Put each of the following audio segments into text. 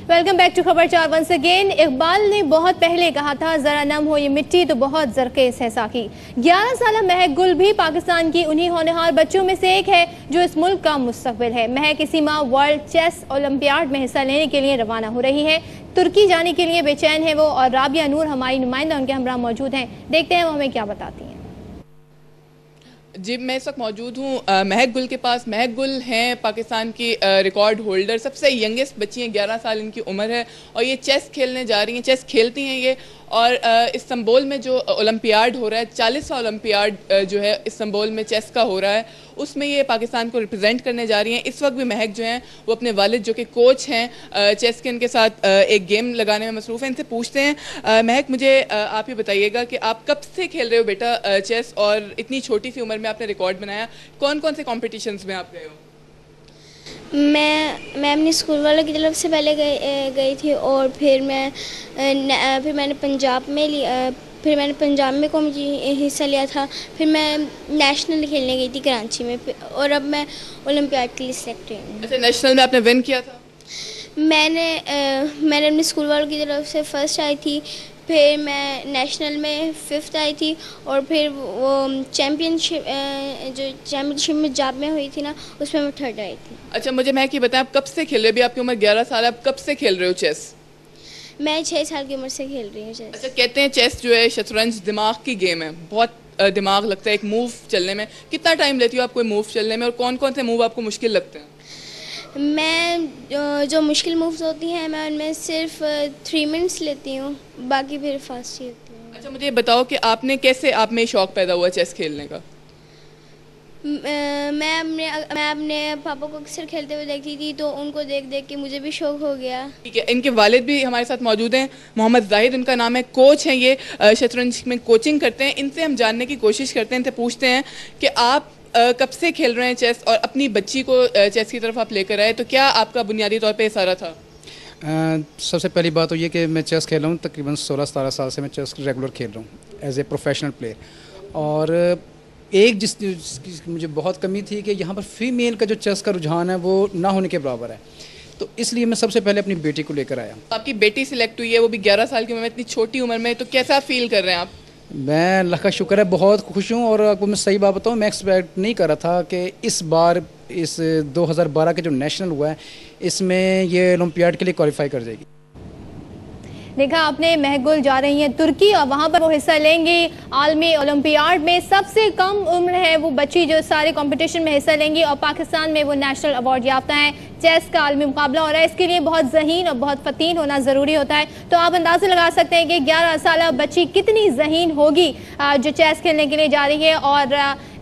Welcome back to खबर 4 once again. Iqbal ने बहुत पहले कहा था, जरा नम हो ये मिट्टी तो बहुत जरखेज है साकी। 11 साल महक गुल भी पाकिस्तान की उन्हीं होनहार बच्चों में से एक है जो इस मुल्क का मुस्तकबिल है। महक इसी माह वर्ल्ड चेस ओलंपियाड में हिस्सा लेने के लिए रवाना हो रही है। तुर्की जाने के लिए बेचैन है वो, और राबिया नूर हमारी नुमाइंदा उनके हमरा मौजूद हैं। देखते हैं वो हमें क्या बताती हैं। जी, मैं इस वक्त मौजूद हूँ महक गुल के पास। महक गुल हैं पाकिस्तान की रिकॉर्ड होल्डर, सबसे यंगेस्ट बच्ची हैं, 11 साल इनकी उम्र है और ये चेस खेलने जा रही हैं। चेस खेलती हैं ये, और इस्तांबुल में जो ओलंपियाड हो रहा है, 40वां ओलंपियाड जो है इस्तांबुल में चेस का हो रहा है, उसमें ये पाकिस्तान को रिप्रेजेंट करने जा रही हैं। इस वक्त भी महक जो हैं वो अपने वालिद जो कि कोच हैं चेस के, उनके साथ एक गेम लगाने में मसरूफ़ हैं। इनसे पूछते हैं, महक मुझे आप ही बताइएगा कि आप कब से खेल रहे हो बेटा चेस, और इतनी छोटी सी उम्र में आपने रिकॉर्ड बनाया, कौन कौन से कॉम्पिटिशन्स में आप गए हो? मैं अपने स्कूल वालों की तरफ से पहले गई थी, और फिर मैंने पंजाब में कॉम्पिटिशन हिस्सा लिया था। फिर मैं नेशनल खेलने गई थी कराची में, और अब मैं ओलंपियाड के लिए सिलेक्ट हुई हूँ। अच्छा, नेशनल में आपने विन किया था? मैंने अपने स्कूल वालों की तरफ से फर्स्ट आई थी, फिर मैं नेशनल में 5th आई थी, और फिर वो चैम्पियनशिप में जाब में हुई थी ना, उसमें मैं 3rd आई थी। अच्छा, मुझे महक ये बताएं, आप कब से खेल रहे हो? अभी आपकी उम्र 11 साल है, आप कब से खेल रहे हो चेस? मैं 6 साल की उम्र से खेल रही हूँ चेस। अच्छा, कहते हैं चेस जो है शतरंज दिमाग की गेम है, बहुत दिमाग लगता है एक मूव चलने में। कितना टाइम लेती हो आप कोई मूव चलने में, और कौन कौन से मूव आपको मुश्किल लगते हैं? मैं जो मुश्किल मूव्स होती हैं मैं उनमें सिर्फ 3 मिनट्स लेती हूँ, बाकी फिर फास्ट ही होती हूँ। अच्छा, मुझे ये बताओ कि आपने कैसे आप में शौक पैदा हुआ चेस खेलने का? मैं अपने पापा को अक्सर खेलते हुए देखती थी, तो उनको देख देख के मुझे भी शौक हो गया। ठीक है, इनके वालिद भी हमारे साथ मौजूद हैं, मोहम्मद जाहिद उनका नाम है, कोच हैं ये, शतरंज में कोचिंग करते हैं। इनसे हम जानने की कोशिश करते हैं, इनसे पूछते हैं कि आप कब से खेल रहे हैं चेस, और अपनी बच्ची को चेस की तरफ आप लेकर आए, तो क्या आपका बुनियादी तौर पे इशारा था? सबसे पहली बात तो ये कि मैं चेस खेल रहा हूँ, तकरीबन 16-17 साल से मैं चेस रेगुलर खेल रहा हूँ एज ए प्रोफेशनल प्लेयर। और एक जिसकी मुझे बहुत कमी थी कि यहाँ पर फीमेल का जो चेस का रुझान है वो ना होने के बराबर है, तो इसलिए मैं सबसे पहले अपनी बेटी को लेकर आया। आपकी बेटी सिलेक्ट हुई है, वो भी 11 साल की उम्र में, इतनी छोटी उम्र में, तो कैसा फील कर रहे हैं आप? मैं अल्लाह का शुक्र है बहुत खुश हूँ, और आपको मैं सही बात बताऊँ, मैं एक्सपेक्ट नहीं कर रहा था कि इस बार इस 2012 के जो नेशनल हुआ है इसमें ये ओलंपियाड के लिए क्वालिफाई कर जाएगी। देखा आपने, महक गुल जा रही हैं तुर्की, और वहाँ पर वो हिस्सा लेंगी आलमी ओलंपियाड में। सबसे कम उम्र है वो बच्ची जो सारे कंपटीशन में हिस्सा लेंगी, और पाकिस्तान में वो नेशनल अवार्ड याफ्ता हैं। चेस का आलमी मुकाबला हो रहा है, इसके लिए बहुत ज़हीन और बहुत फतीन होना ज़रूरी होता है। तो आप अंदाज़ा लगा सकते हैं कि 11 साल बच्ची कितनी ज़हीन होगी जो चेस खेलने के लिए जा रही है। और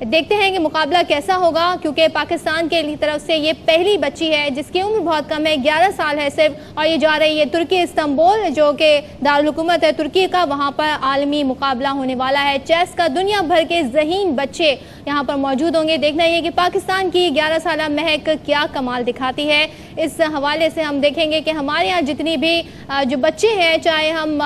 देखते हैं कि मुकाबला कैसा होगा, क्योंकि पाकिस्तान के तरफ से ये पहली बच्ची है जिसकी उम्र बहुत कम है, 11 साल है सिर्फ, और ये जा रही है तुर्की, इस्तांबुल जो कि दारुल हुकूमत है तुर्की का, वहाँ पर आलमी मुकाबला होने वाला है चेस का। दुनिया भर के ज़हीन बच्चे यहाँ पर मौजूद होंगे। देखना ये कि पाकिस्तान की 11 साल महक क्या कमाल दिखाती है। इस हवाले से हम देखेंगे कि हमारे यहाँ जितनी भी जो बच्चे हैं, चाहे हम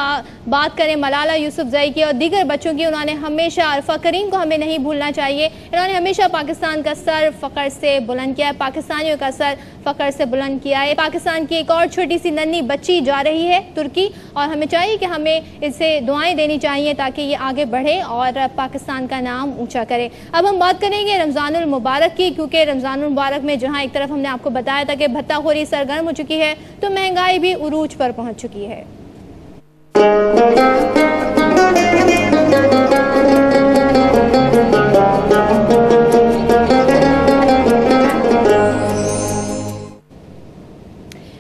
बात करें मलाला यूसुफजई की और दीगर बच्चों की, उन्होंने हमेशा, अरफा करीम को हमें नहीं भूलना चाहिए, इन्होंने हमेशा पाकिस्तान का सर फ़ख्र से बुलंद किया है, पाकिस्तानियों का सर फ़ख्र से बुलंद किया है। पाकिस्तान की एक और छोटी सी नन्ही बच्ची जा रही है तुर्की, और हमें चाहिए कि हमें इसे दुआएं देनी चाहिए ताकि ये आगे बढ़े और पाकिस्तान का नाम ऊंचा करे। अब हम बात करेंगे रमज़ानुल मुबारक की, क्योंकि रमज़ानुल मुबारक में जहां एक तरफ हमने आपको बताया था कि भत्ताखोरी सरगर्म हो चुकी है, तो महंगाई भी उरूज पर पहुंच चुकी है।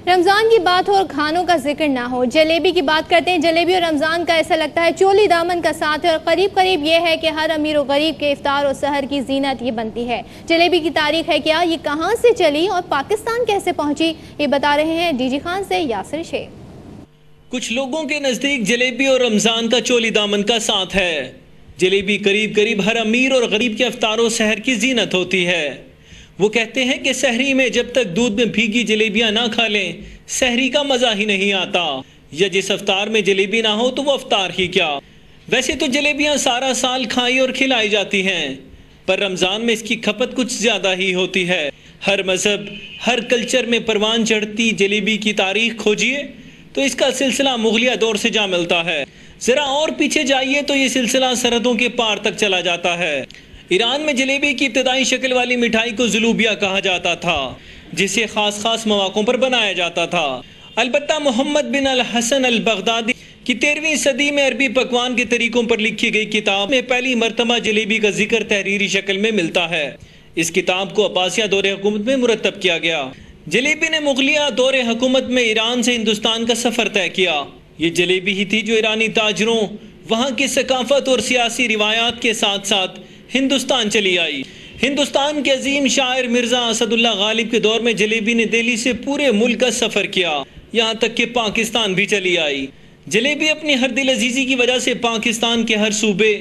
रमज़ान की बात हो और खानों का जिक्र ना हो, जलेबी की बात करते हैं। जलेबी और रमज़ान का ऐसा लगता है चोली दामन का साथ है, और करीब करीब ये है कि हर अमीर और गरीब के इफ्तार और सहर की जीनत ये बनती है। जलेबी की तारीख है क्या, ये कहाँ से चली और पाकिस्तान कैसे पहुँची, ये बता रहे हैं डीजी खान से यासिर शेख। कुछ लोगों के नज़दीक जलेबी और रमज़ान का चोली दामन का साथ है। जलेबी करीब करीब हर अमीर और गरीब के इफ्तार और सहर की जीनत होती है। वो कहते हैं कि सहरी में जब तक दूध में भीगी जलेबियां ना खा लें, सहरी का मजा ही नहीं आता, या जिस अफ्तार में जलेबी ना हो तो वो अफ्तार ही क्या। वैसे तो जलेबियां सारा साल खाई और खिलाई जाती हैं, पर रमज़ान में इसकी खपत कुछ ज़्यादा ही होती है। हर मज़हब, हर कल्चर में परवान चढ़ती जलेबी की तारीख खोजिए तो इसका सिलसिला मुगलिया दौर से जा मिलता है। ज़रा और पीछे जाइए तो ये सिलसिला सरहदों के पार तक चला जाता है। ईरान में जलेबी की इब्तदाई शक्ल वाली मिठाई को जुलूबिया कहा जाता था, जिसे खास मौक़ों पर बनाया जाता था। अलबत्ता मोहम्मद बिन अल हसन अल बगदादी की 13वीं सदी में अरबी पकवान के तरीकों पर लिखी गई किताब में पहली मरतबा जलेबी का जिक्र तहरीरी शक्ल में मिलता है। इस किताब को अब्बासिया दौरे हुकूमत में मुरतब किया गया। जलेबी ने मुगलिया दौरे हुकूमत में ईरान से हिंदुस्तान का सफ़र तय किया। ये जलेबी ही थी जो ईरानी ताजरों, वहाँ की सकाफत और सियासी रिवायात के साथ साथ हिंदुस्तान चली आई। हिंदुस्तान के अजीम शायर मिर्ज़ा असदुल्ला गालिब के दौर में जलेबी ने दिल्ली से पूरे मुल्क का सफ़र किया, यहाँ तक कि पाकिस्तान भी चली आई। जलेबी अपनी हर दिल अजीज़ी की वजह से पाकिस्तान के हर सूबे,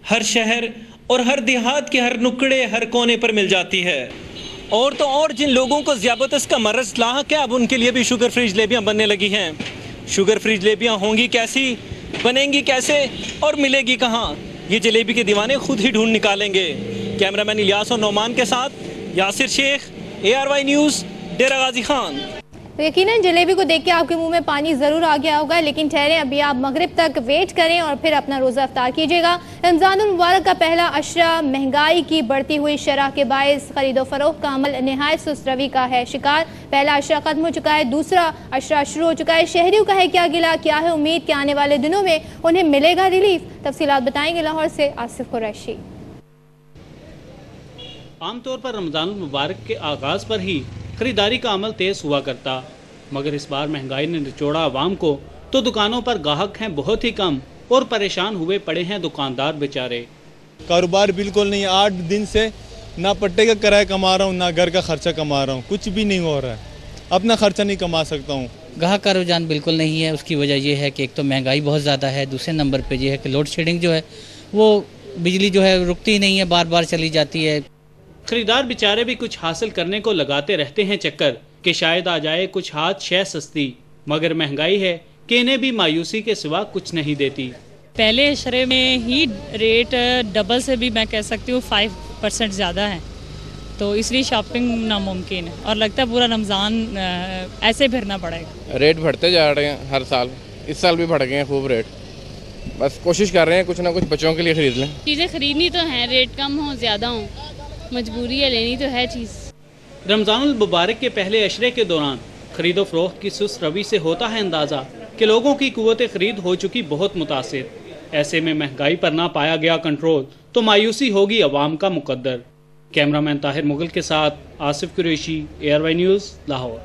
हर शहर और हर देहात के हर नुक्कड़े, हर कोने पर मिल जाती है। और तो और जिन लोगों को ज़ियाबतस का मरज़ लाहक है, अब उनके लिए भी शुगर फ्री जलेबियाँ बनने लगी हैं। शुगर फ्री जलेबियाँ होंगी कैसी, बनेंगी कैसे और मिलेगी कहाँ, ये जलेबी के दीवाने खुद ही ढूंढ निकालेंगे। कैमरामैन इलियास और नौमान के साथ यासिर शेख, ARY न्यूज़, डेरा गाजी खान। तो यकीनन जलेबी को देख के आपके मुंह में पानी ज़रूर आ गया होगा, लेकिन ठहरें, अभी आप मगरिब तक वेट करें और फिर अपना रोज़ा इफ्तार कीजिएगा। रमज़ानुल मुबारक का पहला अशरा महंगाई की बढ़ती हुई शरह के बायस खरीदो फरोख्त का अमल नहायत सुस्त रवी का है शिकार। पहला अशरा खत्म हो चुका है, दूसरा अशरा शुरू हो चुका है। शहरियों का है क्या गिला, क्या है उम्मीद कि आने वाले दिनों में उन्हें मिलेगा रिलीफ? तफसीलात बताएंगे लाहौर से आसिफ कुरैशी। आमतौर पर रमज़ानुल मुबारक के आगाज़ पर ही खरीदारी का अमल तेज़ हुआ करता, मगर इस बार महंगाई ने निचोड़ा आवाम को, तो दुकानों पर गाहक हैं बहुत ही कम और परेशान हुए पड़े हैं दुकानदार बेचारे। कारोबार बिल्कुल नहीं, 8 दिन से ना पट्टे का किराया कमा रहा हूँ, ना घर का खर्चा कमा रहा हूँ, कुछ भी नहीं हो रहा है, अपना खर्चा नहीं कमा सकता हूँ। गाहक का रुझान बिल्कुल नहीं है। उसकी वजह यह है कि एक तो महंगाई बहुत ज़्यादा है, दूसरे नंबर पर यह है कि लोड शेडिंग जो है वो बिजली जो है रुकती ही नहीं है, बार बार चली जाती है। खरीदार बेचारे भी कुछ हासिल करने को लगाते रहते हैं चक्कर कि शायद आ जाए कुछ हाथ शय सस्ती, मगर महंगाई है कि इन्हें भी मायूसी के सिवा कुछ नहीं देती। पहले अशरे में ही रेट डबल से भी मैं कह सकती हूँ 5% ज़्यादा है, तो इसलिए शॉपिंग नामुमकिन है और लगता है पूरा रमज़ान ऐसे फिरना पड़ेगा। रेट बढ़ते जा रहे हैं हर साल, इस साल भी बढ़ गए हैं खूब रेट। बस कोशिश कर रहे हैं कुछ ना कुछ बच्चों के लिए खरीद लें। चीज़ें खरीदनी तो हैं, रेट कम हो ज़्यादा हो, मजबूरी है, लेनी तो है चीज़। रमज़ानुल मुबारक के पहले अशरे के दौरान खरीदो फरोख्त की सुस्त रवी से होता है अंदाज़ा कि लोगों की कुव्वत खरीद हो चुकी बहुत मुतासिर। ऐसे में महंगाई पर ना पाया गया कंट्रोल तो मायूसी होगी अवाम का मुकद्दर। कैमरामैन ताहिर मुगल के साथ आसिफ कुरैशी, ARY न्यूज़, लाहौर।